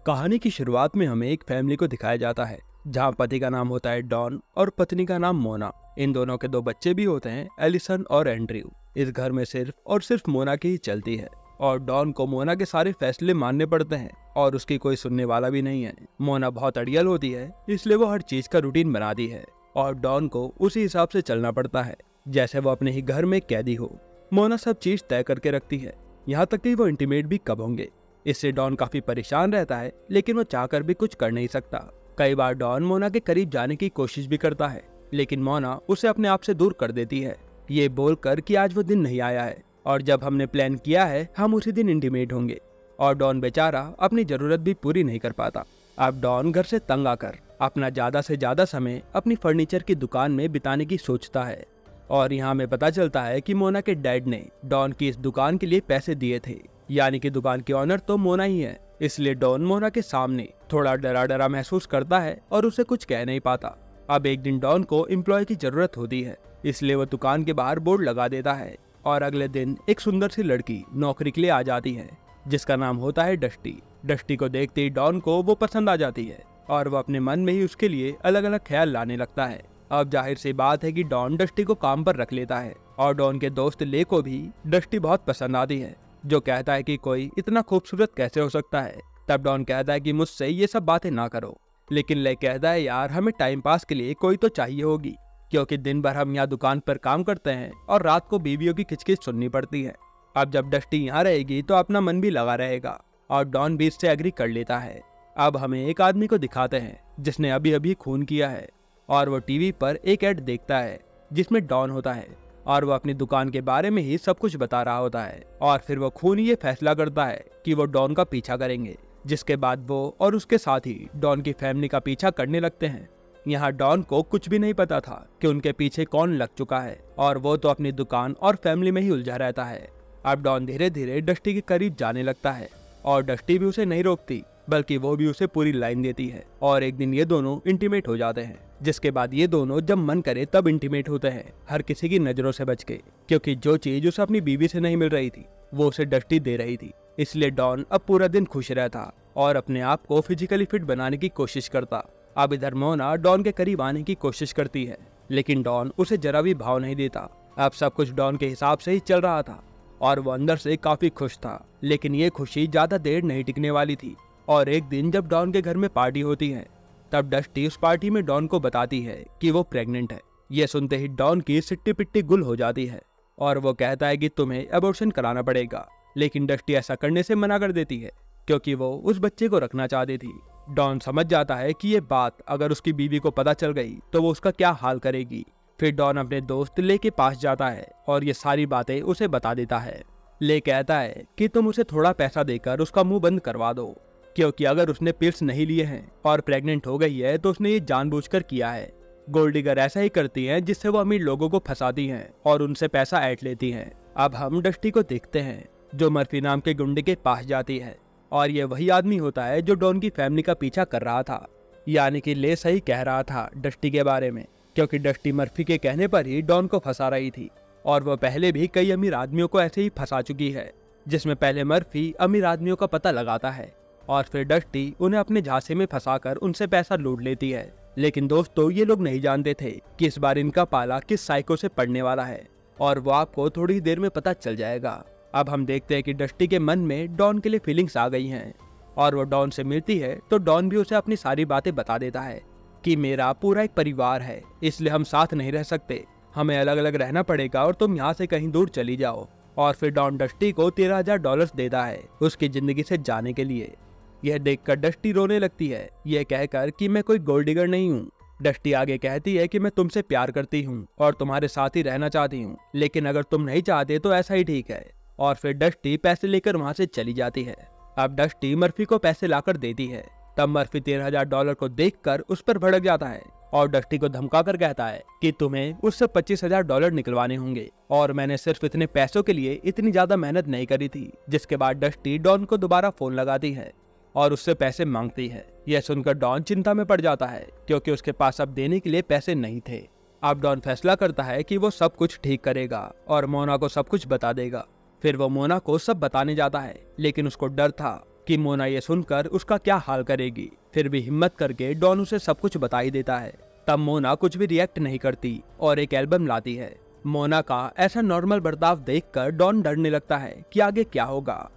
कहानी की शुरुआत में हमें एक फैमिली को दिखाया जाता है जहाँ पति का नाम होता है डॉन और पत्नी का नाम मोना। इन दोनों के दो बच्चे भी होते हैं, एलिसन और एंड्रयू। इस घर में सिर्फ और सिर्फ मोना की ही चलती है और डॉन को मोना के सारे फैसले मानने पड़ते हैं और उसकी कोई सुनने वाला भी नहीं है। मोना बहुत अड़ियल होती है, इसलिए वो हर चीज का रूटीन बनाती है और डॉन को उसी हिसाब से चलना पड़ता है जैसे वो अपने ही घर में कैदी हो। मोना सब चीज तय करके रखती है, यहाँ तक कि वो इंटीमेट भी कब होंगे। इससे डॉन काफी परेशान रहता है, लेकिन वो चाहकर भी कुछ कर नहीं सकता। कई बार डॉन मोना के करीब जाने की कोशिश भी करता है, लेकिन मोना उसे अपने आप से दूर कर देती है, ये बोलकर कि आज वो दिन नहीं आया है और जब हमने प्लान किया है हम उसी दिन इंटीमेट होंगे। और डॉन बेचारा अपनी जरूरत भी पूरी नहीं कर पाता। अब डॉन घर से तंग आकर अपना ज्यादा से ज्यादा समय अपनी फर्नीचर की दुकान में बिताने की सोचता है। और यहाँ हमें पता चलता है कि मोना के डैड ने डॉन की इस दुकान के लिए पैसे दिए थे, यानी कि दुकान की ऑनर तो मोना ही है। इसलिए डॉन मोना के सामने थोड़ा डरा डरा महसूस करता है और उसे कुछ कह नहीं पाता। अब एक दिन डॉन को एम्प्लॉय की जरूरत होती है, इसलिए वो दुकान के बाहर बोर्ड लगा देता है और अगले दिन एक सुंदर सी लड़की नौकरी के लिए आ जाती है जिसका नाम होता है डस्टी। डस्टी को देखते ही डॉन को वो पसंद आ जाती है और वो अपने मन में ही उसके लिए अलग अलग ख्याल लाने लगता है। अब जाहिर सी बात है कि डॉन डस्टी को काम पर रख लेता है और डॉन के दोस्त ले को भी डस्टी बहुत पसंद आती है, जो कहता है कि कोई इतना खूबसूरत कैसे हो सकता है। तब डॉन कहता है कि मुझसे ये सब बातें ना करो, लेकिन ले कहता है यार हमें टाइम पास के लिए कोई तो चाहिए होगी, क्योंकि दिन भर हम यहाँ दुकान पर काम करते हैं और रात को बीवियों की खिचखिच सुननी पड़ती है। अब जब डस्टी यहाँ रहेगी तो अपना मन भी लगा रहेगा और डॉन भी इससे एग्री कर लेता है। अब हमें एक आदमी को दिखाते हैं जिसने अभी अभी खून किया है और वो टीवी पर एक ऐड देखता है जिसमें डॉन होता है और वो अपनी दुकान के बारे में ही सब कुछ बता रहा होता है। और फिर वो खून ये फैसला करता है कि वो डॉन का पीछा करेंगे, जिसके बाद वो और उसके साथी डॉन की फैमिली का पीछा करने लगते हैं। यहाँ डॉन को कुछ भी नहीं पता था कि उनके पीछे कौन लग चुका है और वो तो अपनी दुकान और फैमिली में ही उलझा रहता है। अब डॉन धीरे धीरे डस्टी के करीब जाने लगता है और डस्टी भी उसे नहीं रोकती, बल्कि वो भी उसे पूरी लाइन देती है और एक दिन ये दोनों इंटीमेट हो जाते हैं, जिसके बाद ये दोनों जब मन करे तब इंटीमेट होते हैं, हर किसी की नजरों से बच के, क्योंकि जो चीज उसे अपनी बीवी से नहीं मिल रही थी वो उसे डस्टी दे रही थी। इसलिए डॉन अब पूरा दिन खुश रहता और अपने आप को फिजिकली फिट बनाने की कोशिश करता। अब इधर मोना डॉन के करीब आने की कोशिश करती है, लेकिन डॉन उसे जरा भी भाव नहीं देता। अब सब कुछ डॉन के हिसाब से ही चल रहा था और वो अंदर से काफी खुश था, लेकिन ये खुशी ज्यादा देर नहीं टिकने वाली थी। और एक दिन जब डॉन के घर में पार्टी होती है तब डस्टी उस पार्टी में डॉन को बताती है कि वो प्रेग्नेंट है। ये सुनते ही डॉन की सिट्टी पिट्टी गुल हो जाती है और वो कहता है कि तुम्हें अबॉर्शन कराना पड़ेगा, लेकिन डस्टी ऐसा करने से मना कर देती है क्योंकि वो उस बच्चे को रखना चाहती थी। डॉन समझ जाता है कि ये बात अगर उसकी बीवी को पता चल गई तो वो उसका क्या हाल करेगी। फिर डॉन अपने दोस्त ले के पास जाता है और ये सारी बातें उसे बता देता है। ले कहता है कि तुम उसे थोड़ा पैसा देकर उसका मुंह बंद करवा दो, क्योंकि अगर उसने पिल्स नहीं लिए हैं और प्रेग्नेंट हो गई है तो उसने ये जानबूझकर किया है। गोल्ड डिगर ऐसा ही करती हैं जिससे वो अमीर लोगों को फंसाती हैं और उनसे पैसा ऐंठ लेती हैं। अब हम डस्टी को देखते हैं जो मर्फी नाम के गुंडे के पास जाती है और ये वही आदमी होता है जो डॉन की फैमिली का पीछा कर रहा था। यानी कि ले सही कह रहा था डस्टी के बारे में, क्योंकि डस्टी मर्फी के कहने पर ही डॉन को फंसा रही थी और वो पहले भी कई अमीर आदमियों को ऐसे ही फंसा चुकी है, जिसमें पहले मर्फी अमीर आदमियों का पता लगाता है और फिर डस्टी उन्हें अपने झांसे में फंसाकर उनसे पैसा लूट लेती है। लेकिन दोस्तों ये लोग नहीं जानते थे कि इस बार इनका पाला किस साइको से पड़ने वाला है और वो आपको थोड़ी देर में पता चल जाएगा। अब हम देखते हैं कि डस्टी के मन में डॉन के लिए फीलिंग्स आ गई हैं और वो डॉन से मिलती है तो डॉन भी उसे अपनी सारी बातें बता देता है कि मेरा पूरा एक परिवार है, इसलिए हम साथ नहीं रह सकते, हमें अलग अलग रहना पड़ेगा और तुम यहाँ से कहीं दूर चली जाओ। और फिर डॉन डस्टी को $13,000 देता है उसकी जिंदगी से जाने के लिए। यह देखकर डस्टी रोने लगती है, यह कहकर कि मैं कोई गोल्ड डिगर नहीं हूँ। डस्टी आगे कहती है कि मैं तुमसे प्यार करती हूँ और तुम्हारे साथ ही रहना चाहती हूँ, लेकिन अगर तुम नहीं चाहते तो ऐसा ही ठीक है। और फिर डस्टी पैसे लेकर वहाँ से चली जाती है। अब डस्टी मर्फी को पैसे लाकर देती है, तब मर्फी $13,000 को देखकर उस पर भड़क जाता है और डस्टी को धमकाकर कहता है कि तुम्हें उससे $25,000 निकलवाने होंगे और मैंने सिर्फ इतने पैसों के लिए इतनी ज्यादा मेहनत नहीं करी थी। जिसके बाद डस्टी डॉन को दोबारा फोन लगाती है और उससे पैसे मांगती है। यह सुनकर डॉन चिंता में पड़ जाता है क्योंकि उसके पास अब देने के लिए पैसे नहीं थे। अब डॉन फैसला करता है कि वो सब कुछ ठीक करेगा और मोना को सब कुछ बता देगा। फिर वो मोना को सब बताने जाता है, लेकिन उसको डर था कि मोना ये सुनकर उसका क्या हाल करेगी। फिर भी हिम्मत करके डॉन उसे सब कुछ बता ही देता है। तब मोना कुछ भी रिएक्ट नहीं करती और एक एल्बम लाती है। मोना का ऐसा नॉर्मल बर्ताव देखकर डॉन डरने लगता है कि आगे क्या होगा।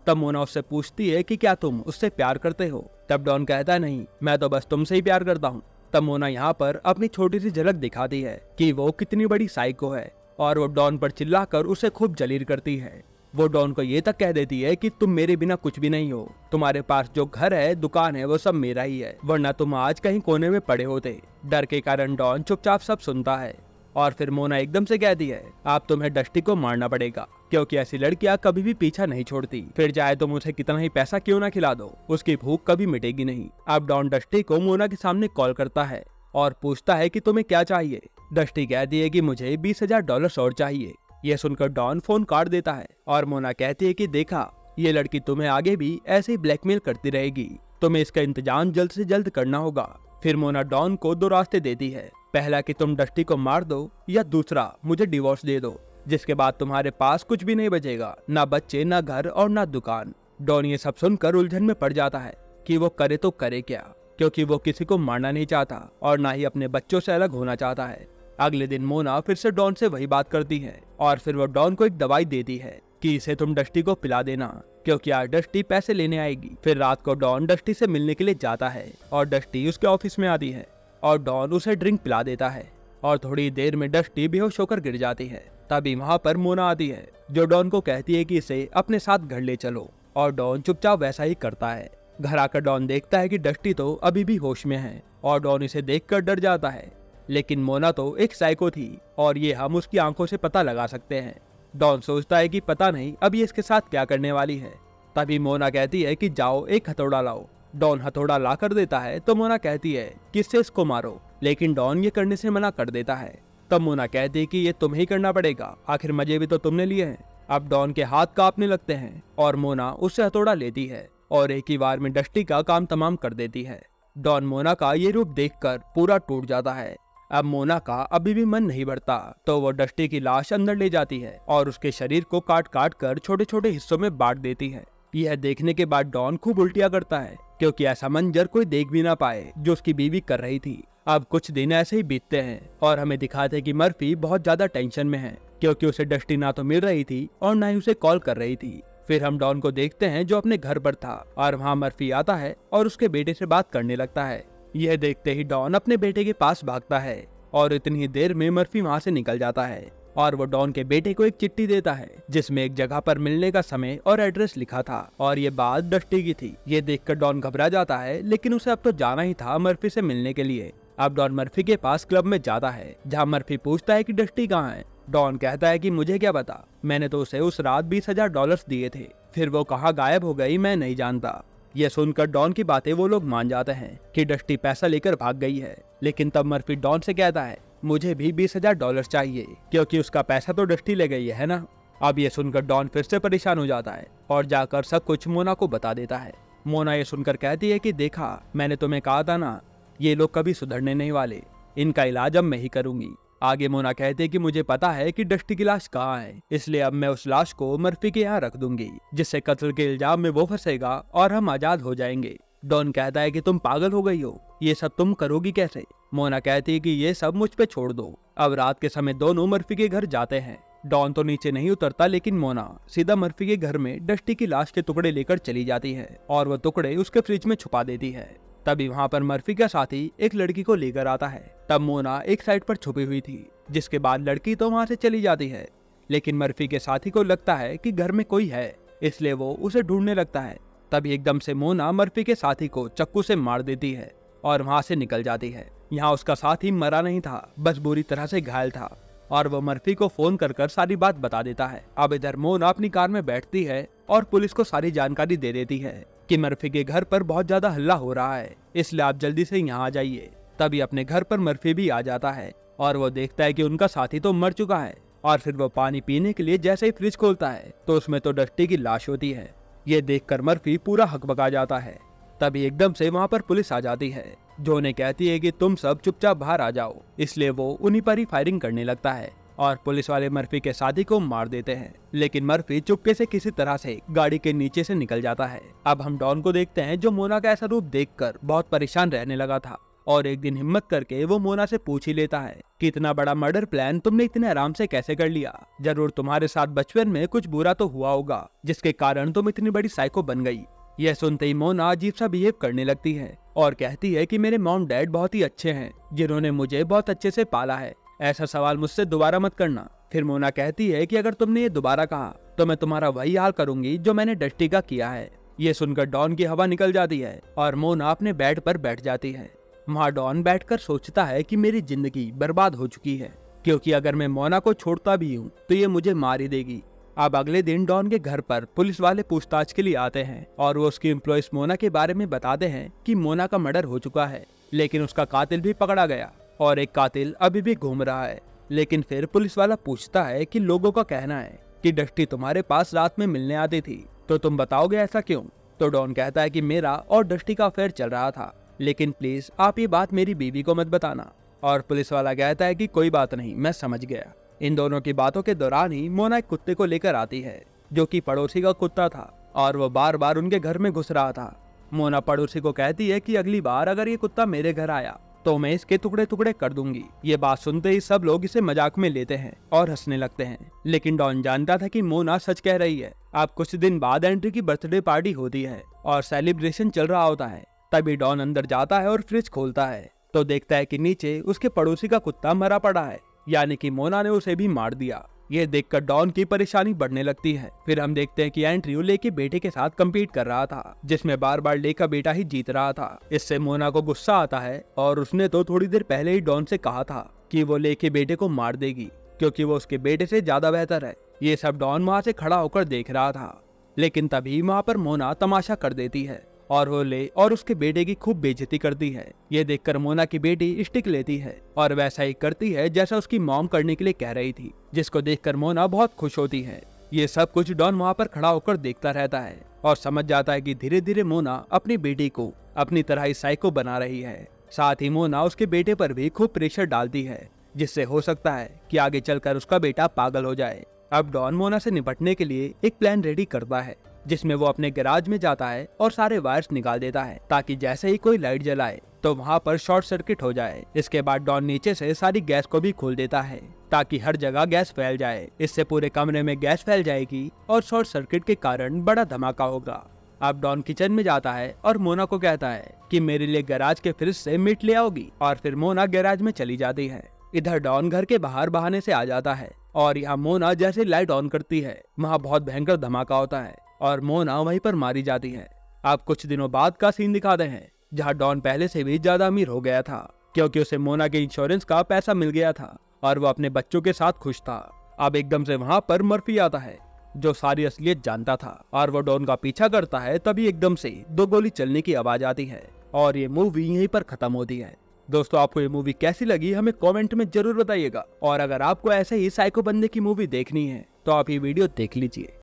तब मोना उससे पूछती है कि क्या तुम उससे प्यार करते हो। तब डॉन कहता है नहीं, मैं तो बस तुमसे ही प्यार करता हूँ। तब मोना यहाँ पर अपनी छोटी सी झलक दिखाती है कि वो कितनी बड़ी साइको है और वो डॉन पर चिल्लाकर उसे खूब जलील करती है। वो डॉन को ये तक कह देती है कि तुम मेरे बिना कुछ भी नहीं हो, तुम्हारे पास जो घर है, दुकान है, वो सब मेरा ही है, वरना तुम आज कहीं कोने में पड़े होते। डर के कारण डॉन चुपचाप सब सुनता है और फिर मोना एकदम से कहती है आप तुम्हें डस्टी को मारना पड़ेगा, क्योंकि ऐसी लड़कियां कभी भी पीछा नहीं छोड़ती, फिर चाहे तुम उसे कितना ही पैसा क्यों ना खिला दो, उसकी भूख कभी मिटेगी नहीं। अब डॉन डस्टी को मोना के सामने कॉल करता है और पूछता है कि तुम्हें क्या चाहिए। डस्टी कहती है कि मुझे $20,000 और चाहिए। यह सुनकर डॉन फोन काट देता है और मोना कहती है कि देखा, ये लड़की तुम्हें आगे भी ऐसे ही ब्लैकमेल करती रहेगी, तुम्हें इसका इंतजाम जल्द से जल्द करना होगा। फिर मोना डॉन को 2 रास्ते देती है, पहला कि तुम डस्टी को मार दो या दूसरा मुझे डिवोर्स दे दो, जिसके बाद तुम्हारे पास कुछ भी नहीं बचेगा, ना बच्चे, ना घर और ना दुकान। डॉन ये सब सुनकर उलझन में पड़ जाता है कि वो करे तो करे क्या, क्योंकि वो किसी को मारना नहीं चाहता और ना ही अपने बच्चों से अलग होना चाहता है। अगले दिन मोना फिर से डॉन से वही बात करती है और फिर वो डॉन को एक दवाई देती है कि इसे तुम डस्टी को पिला देना, क्योंकि आज डस्टी पैसे लेने आएगी। फिर रात को डॉन डस्टी से मिलने के लिए जाता है और डस्टी उसके ऑफिस में आती है और डॉन उसे ड्रिंक पिला देता है और थोड़ी देर में डस्टी बेहोश होकर गिर जाती है। तभी वहाँ पर मोना आती है जो डॉन को कहती है कि इसे अपने साथ घर ले चलो और डॉन चुपचाप वैसा ही करता है। घर आकर डॉन देखता है कि डस्टी तो अभी भी होश में है और डॉन इसे देखकर डर जाता है, लेकिन मोना तो एक साइको थी और ये हम उसकी आंखों से पता लगा सकते हैं। डॉन सोचता है कि पता नहीं अब ये इसके साथ क्या करने वाली है। तभी मोना कहती है कि जाओ एक हथौड़ा लाओ। डॉन हथौड़ा ला कर देता है तो मोना कहती है कि इससे इसको मारो, लेकिन डॉन ये करने से मना कर देता है। तब मोना कहती है कि ये तुम्हें ही करना पड़ेगा, आखिर मजे भी तो तुमने लिए हैं। अब डॉन के हाथ कांपने लगते हैं और मोना उससे हथौड़ा लेती है और एक ही बार में डस्टी का काम तमाम कर देती है। डॉन मोना का ये रूप देखकर पूरा टूट जाता है। अब मोना का अभी भी मन नहीं भरता तो वो डस्टी की लाश अंदर ले जाती है और उसके शरीर को काट काट कर छोटे छोटे हिस्सों में बांट देती है। यह देखने के बाद डॉन खूब उल्टियां करता है, क्योंकि ऐसा मंजर कोई देख भी ना पाए जो उसकी बीवी कर रही थी। अब कुछ दिन ऐसे ही बीतते हैं और हमें दिखाते हैं कि मर्फी बहुत ज्यादा टेंशन में है, क्योंकि उसे डस्टी ना तो मिल रही थी और ना ही उसे कॉल कर रही थी। फिर हम डॉन को देखते हैं जो अपने घर पर था और वहाँ मर्फी आता है और उसके बेटे से बात करने लगता है। यह देखते ही डॉन अपने बेटे के पास भागता है और इतनी ही देर में मर्फी वहाँ से निकल जाता है और वो डॉन के बेटे को एक चिट्ठी देता है जिसमें एक जगह पर मिलने का समय और एड्रेस लिखा था और ये बात डस्टी की थी। ये देखकर डॉन घबरा जाता है, लेकिन उसे अब तो जाना ही था मर्फी से मिलने के लिए। अब डॉन मर्फी के पास क्लब में जाता है जहाँ मर्फी पूछता है कि डस्टी कहाँ है। डॉन कहता है कि मुझे क्या पता, मैंने तो उसे उस रात $20,000 दिए थे, फिर वो कहाँ गायब हो गई मैं नहीं जानता। यह सुनकर डॉन की बातें वो लोग मान जाते हैं कि डस्टी पैसा लेकर भाग गई है, लेकिन तब मर्फी डॉन से कहता है मुझे भी $20,000 चाहिए, क्योंकि उसका पैसा तो डस्टी ले गई है ना। अब ये सुनकर डॉन फिर से परेशान हो जाता है और जाकर सब कुछ मोना को बता देता है। मोना ये सुनकर कहती है कि देखा, मैंने तुम्हें कहा था ना, ये लोग कभी सुधरने नहीं वाले, इनका इलाज अब मैं ही करूंगी। आगे मोना कहते कि मुझे पता है कि डस्टी की लाश कहाँ है, इसलिए अब मैं उस लाश को मर्फी के यहाँ रख दूंगी, जिससे कत्ल के इल्जाम में वो फंसेगा और हम आजाद हो जाएंगे। डॉन कहता है कि तुम पागल हो गई हो, ये सब तुम करोगी कैसे। मोना कहती है कि ये सब मुझ पे छोड़ दो। अब रात के समय दोनों मर्फी के घर जाते हैं। डॉन तो नीचे नहीं उतरता, लेकिन मोना सीधा मर्फी के घर में डस्टी की लाश के टुकड़े लेकर चली जाती है और वो टुकड़े उसके फ्रिज में छुपा देती है। तभी वहाँ पर मर्फी का साथी एक लड़की को लेकर आता है। तब मोना एक साइड पर छुपी हुई थी, जिसके बाद लड़की तो वहाँ से चली जाती है, लेकिन मर्फी के साथी को लगता है कि घर में कोई है, इसलिए वो उसे ढूंढने लगता है। तभी एकदम से मोना मर्फी के साथी को चाकू से मार देती है और वहाँ से निकल जाती है। यहाँ उसका साथी मरा नहीं था, बस बुरी तरह से घायल था और वो मर्फी को फोन कर सारी बात बता देता है। अब इधर मोना अपनी कार में बैठती है और पुलिस को सारी जानकारी दे देती है कि मर्फी के घर पर बहुत ज्यादा हल्ला हो रहा है, इसलिए आप जल्दी से यहाँ आ जाइए। तभी अपने घर पर मर्फी भी आ जाता है और वो देखता है कि उनका साथी तो मर चुका है और फिर वो पानी पीने के लिए जैसे ही फ्रिज खोलता है तो उसमें तो डस्टी की लाश होती है। ये देखकर मर्फी पूरा हकबका जाता है। तभी एकदम से वहाँ पर पुलिस आ जाती है, जो उन्हें कहती है कि तुम सब चुपचाप बाहर आ जाओ, इसलिए वो उन्हीं पर ही फायरिंग करने लगता है और पुलिस वाले मर्फी के साथी को मार देते हैं, लेकिन मर्फी चुपके से किसी तरह से गाड़ी के नीचे से निकल जाता है। अब हम डॉन को देखते हैं, जो मोना का ऐसा रूप देखकर बहुत परेशान रहने लगा था और एक दिन हिम्मत करके वो मोना से पूछ ही लेता है कि इतना बड़ा मर्डर प्लान तुमने इतने आराम से कैसे कर लिया। जरूर तुम्हारे साथ बचपन में कुछ बुरा तो हुआ होगा जिसके कारण तुम इतनी बड़ी साइको बन गई। यह सुनते ही मोना अजीब सा बिहेव करने लगती है और कहती है कि मेरे मॉम डैड बहुत ही अच्छे हैं, जिन्होंने मुझे बहुत अच्छे से पाला है। ऐसा सवाल मुझसे दोबारा मत करना। फिर मोना कहती है कि अगर तुमने ये दोबारा कहा तो मैं तुम्हारा वही हाल करूंगी जो मैंने डस्टी का किया है। ये सुनकर डॉन की हवा निकल जाती है और मोना अपने बेड पर बैठ जाती है। वहाँ डॉन बैठकर सोचता है कि मेरी जिंदगी बर्बाद हो चुकी है, क्योंकि अगर मैं मोना को छोड़ता भी हूँ तो ये मुझे मार ही देगी। अब अगले दिन डॉन के घर पर पुलिस वाले पूछताछ के लिए आते हैं और वो उसकी एम्प्लॉइज मोना के बारे में बताते हैं कि मोना का मर्डर हो चुका है, लेकिन उसका कातिल भी पकड़ा गया और एक कातिल अभी भी घूम रहा है। लेकिन फिर पुलिस वाला पूछता है कि लोगों का कहना है कि डस्टी तुम्हारे पास रात में मिलने आती थी, तो तुम बताओगे ऐसा क्यों? तो डॉन कहता है कि मेरा और डस्टी का अफेयर चल रहा था, लेकिन प्लीज आप ये बात मेरी बीवी को मत बताना। और पुलिस वाला कहता है कि कोई बात नहीं, मैं समझ गया। इन दोनों की बातों के दौरान ही मोना एक कुत्ते को लेकर आती है, जो कि पड़ोसी का कुत्ता था और वो बार बार उनके घर में घुस रहा था। मोना पड़ोसी को कहती है कि अगली बार अगर ये कुत्ता मेरे घर आया तो मैं इसके टुकड़े टुकड़े कर दूंगी। ये बात सुनते ही सब लोग इसे मजाक में लेते हैं और हंसने लगते हैं, लेकिन डॉन जानता था कि मोना सच कह रही है। अब कुछ दिन बाद एंट्री की बर्थडे पार्टी होती है और सेलिब्रेशन चल रहा होता है। तभी डॉन अंदर जाता है और फ्रिज खोलता है तो देखता है कि नीचे उसके पड़ोसी का कुत्ता मरा पड़ा है, यानी कि मोना ने उसे भी मार दिया। ये देखकर डॉन की परेशानी बढ़ने लगती है। फिर हम देखते हैं कि एंड्रयू ले के बेटे के साथ कम्पीट कर रहा था, जिसमें बार बार ले का बेटा ही जीत रहा था। इससे मोना को गुस्सा आता है और उसने तो थोड़ी देर पहले ही डॉन से कहा था कि वो ले के बेटे को मार देगी, क्योंकि वो उसके बेटे से ज्यादा बेहतर है। ये सब डॉन वहाँ से खड़ा होकर देख रहा था, लेकिन तभी वहाँ पर मोना तमाशा कर देती है और वो ले और उसके बेटे की खूब बेइज्जती करती है। ये देखकर मोना की बेटी स्टिक लेती है और वैसा ही करती है जैसा उसकी मॉम करने के लिए कह रही थी, जिसको देखकर मोना बहुत खुश होती है। ये सब कुछ डॉन वहाँ पर खड़ा होकर देखता रहता है और समझ जाता है कि धीरे धीरे मोना अपनी बेटी को अपनी तरह ही साइको बना रही है। साथ ही मोना उसके बेटे पर भी खूब प्रेशर डालती है, जिससे हो सकता है कि आगे चलकर उसका बेटा पागल हो जाए। अब डॉन मोना से निपटने के लिए एक प्लान रेडी करता है, जिसमें वो अपने गैराज में जाता है और सारे वायर्स निकाल देता है, ताकि जैसे ही कोई लाइट जलाए तो वहाँ पर शॉर्ट सर्किट हो जाए। इसके बाद डॉन नीचे से सारी गैस को भी खोल देता है, ताकि हर जगह गैस फैल जाए। इससे पूरे कमरे में गैस फैल जाएगी और शॉर्ट सर्किट के कारण बड़ा धमाका होगा। अब डॉन किचन में जाता है और मोना को कहता है कि मेरे लिए गैराज के फ्रिज से मीट ले आओगी, और फिर मोना गैराज में चली जाती है। इधर डॉन घर के बाहर बहाने से आ जाता है और यहाँ मोना जैसे लाइट ऑन करती है, वहाँ बहुत भयंकर धमाका होता है और मोना वहीं पर मारी जाती है। अब कुछ दिनों बाद का सीन दिखाते हैं, जहाँ डॉन पहले से भी ज्यादा अमीर हो गया था, क्योंकि उसे मोना के इंश्योरेंस का पैसा मिल गया था और वो अपने बच्चों के साथ खुश था। अब एकदम से वहाँ पर मर्फी आता है, जो सारी असलियत जानता था और वो डॉन का पीछा करता है। तभी एकदम से 2 गोली चलने की आवाज आती है और ये मूवी यहीं पर खत्म होती है। दोस्तों, आपको ये मूवी कैसी लगी हमें कमेंट में जरूर बताइएगा, और अगर आपको ऐसे ही साइको बंदे की मूवी देखनी है तो आप ये वीडियो देख लीजिए।